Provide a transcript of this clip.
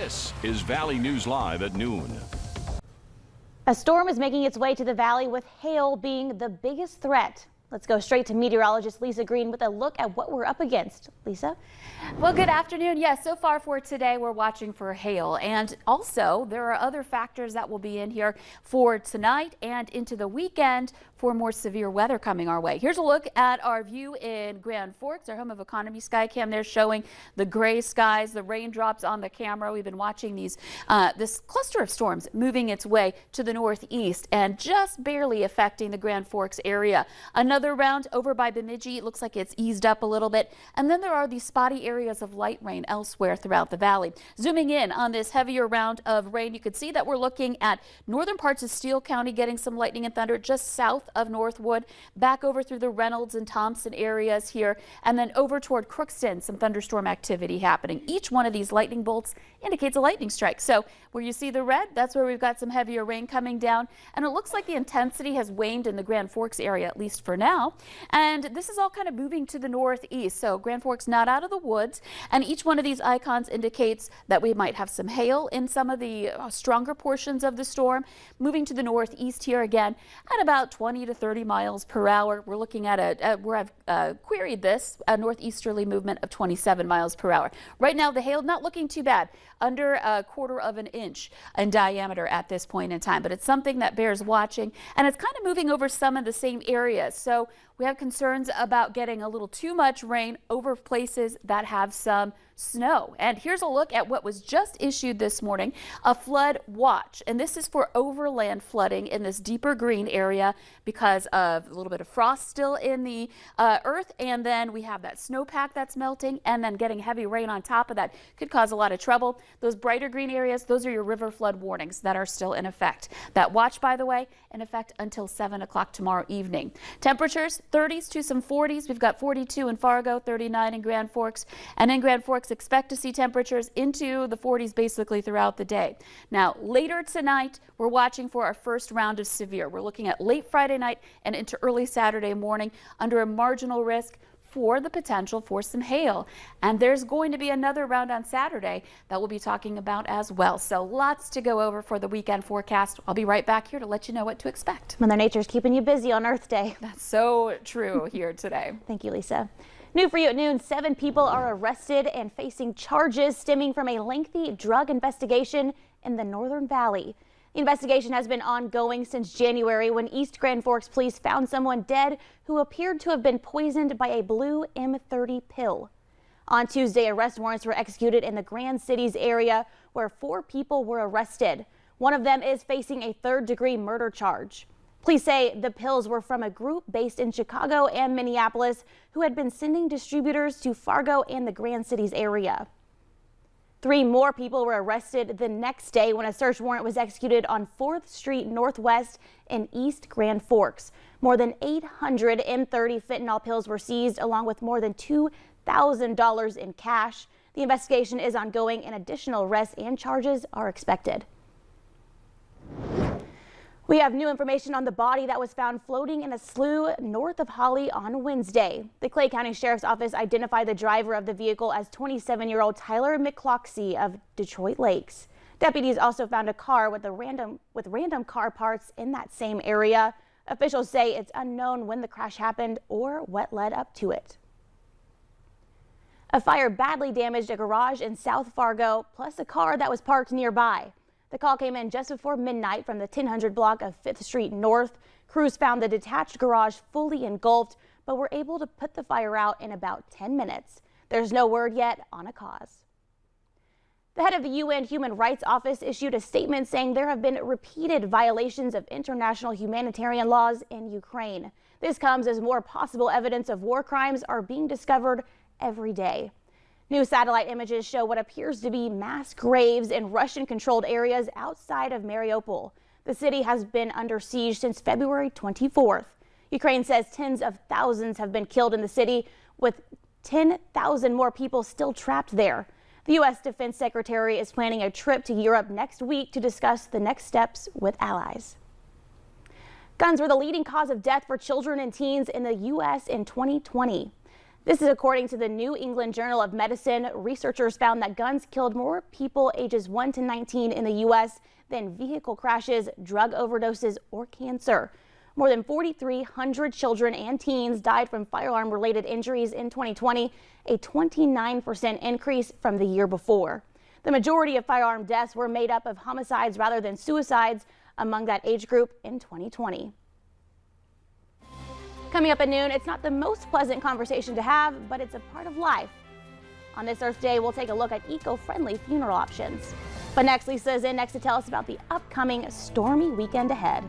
This is Valley News Live at noon. A storm is making its way to the valley, with hail being the biggest threat. Let's go straight to meteorologist Lisa Green with a look at what we're up against. Lisa? Well, good afternoon. Yes, so far for today, we're watching for hail. And also, there are other factors that will be in here for tonight and into the weekend for more severe weather coming our way. Here's a look at our view in Grand Forks, our home of Economy Skycam. They're showing the gray skies, the raindrops on the camera. We've been watching these this cluster of storms moving its way to the northeast and just barely affecting the Grand Forks area. Another round over by Bemidji. It looks like it's eased up a little bit. And then there are these spotty areas of light rain elsewhere throughout the valley. Zooming in on this heavier round of rain, you can see that we're looking at northern parts of Steele County getting some lightning and thunder just south of Northwood, back over through the Reynolds and Thompson areas here, and then over toward Crookston, some thunderstorm activity happening. Each one of these lightning bolts indicates a lightning strike. So where you see the red, that's where we've got some heavier rain coming down. And it looks like the intensity has waned in the Grand Forks area, at least for now. And this is all kind of moving to the northeast. So Grand Forks not out of the woods. And each one of these icons indicates that we might have some hail in some of the stronger portions of the storm. Moving to the northeast here again at about 20 to 30 miles per hour. We're looking at where I've queried this, a northeasterly movement of 27 miles per hour. Right now, the hail not looking too bad, under a quarter of an inch in diameter at this point in time. But it's something that bears watching, and it's kind of moving over some of the same areas. So we have concerns about getting a little too much rain over places that have some snow. And here's a look at what was just issued this morning, a flood watch. And this is for overland flooding in this deeper green area because of a little bit of frost still in the earth. And then we have that snowpack that's melting, and then getting heavy rain on top of that could cause a lot of trouble. Those brighter green areas, those are your river flood warnings that are still in effect. That watch, by the way, in effect until 7 o'clock tomorrow evening. Temperatures 30s to some 40s. We've got 42 in Fargo, 39 in Grand Forks. And in Grand Forks, expect to see temperatures into the 40s basically throughout the day. Now, later tonight, we're watching for our first round of severe. We're looking at late Friday night and into early Saturday morning under a marginal risk for the potential for some hail. And there's going to be another round on Saturday that we'll be talking about as well. So lots to go over for the weekend forecast. I'll be right back here to let you know what to expect. Mother Nature's keeping you busy on Earth Day. That's so true here today. Thank you, Lisa. New for you at noon, 7 people are arrested and facing charges stemming from a lengthy drug investigation in the Northern Valley. The investigation has been ongoing since January, when East Grand Forks police found someone dead who appeared to have been poisoned by a blue M30 pill. On Tuesday, arrest warrants were executed in the Grand Cities area, where 4 people were arrested. One of them is facing a third-degree murder charge. Police say the pills were from a group based in Chicago and Minneapolis who had been sending distributors to Fargo and the Grand Cities area. 3 more people were arrested the next day when a search warrant was executed on 4th Street Northwest in East Grand Forks. More than 800 M30 fentanyl pills were seized, along with more than $2,000 in cash. The investigation is ongoing, and additional arrests and charges are expected. We have new information on the body that was found floating in a slough north of Holly on Wednesday. The Clay County Sheriff's Office identified the driver of the vehicle as 27-year-old Tyler McCloskey of Detroit Lakes. Deputies also found a car with random car parts in that same area. Officials say it's unknown when the crash happened or what led up to it. A fire badly damaged a garage in South Fargo, plus a car that was parked nearby. The call came in just before midnight from the 1000 block of 5th Street North. Crews found the detached garage fully engulfed, but were able to put the fire out in about 10 minutes. There's no word yet on a cause. The head of the UN Human Rights Office issued a statement saying there have been repeated violations of international humanitarian laws in Ukraine. This comes as more possible evidence of war crimes are being discovered every day. New satellite images show what appears to be mass graves in Russian-controlled areas outside of Mariupol. The city has been under siege since February 24th. Ukraine says tens of thousands have been killed in the city, with 10,000 more people still trapped there. The U.S. Defense Secretary is planning a trip to Europe next week to discuss the next steps with allies. Guns were the leading cause of death for children and teens in the U.S. in 2020. This is according to the New England Journal of Medicine. Researchers found that guns killed more people ages 1 to 19 in the U.S. than vehicle crashes, drug overdoses, or cancer. More than 4,300 children and teens died from firearm-related injuries in 2020, a 29% increase from the year before. The majority of firearm deaths were made up of homicides rather than suicides among that age group in 2020. Coming up at noon, it's not the most pleasant conversation to have, but it's a part of life. On this Earth Day, we'll take a look at eco-friendly funeral options. But next, Lisa is in next to tell us about the upcoming stormy weekend ahead.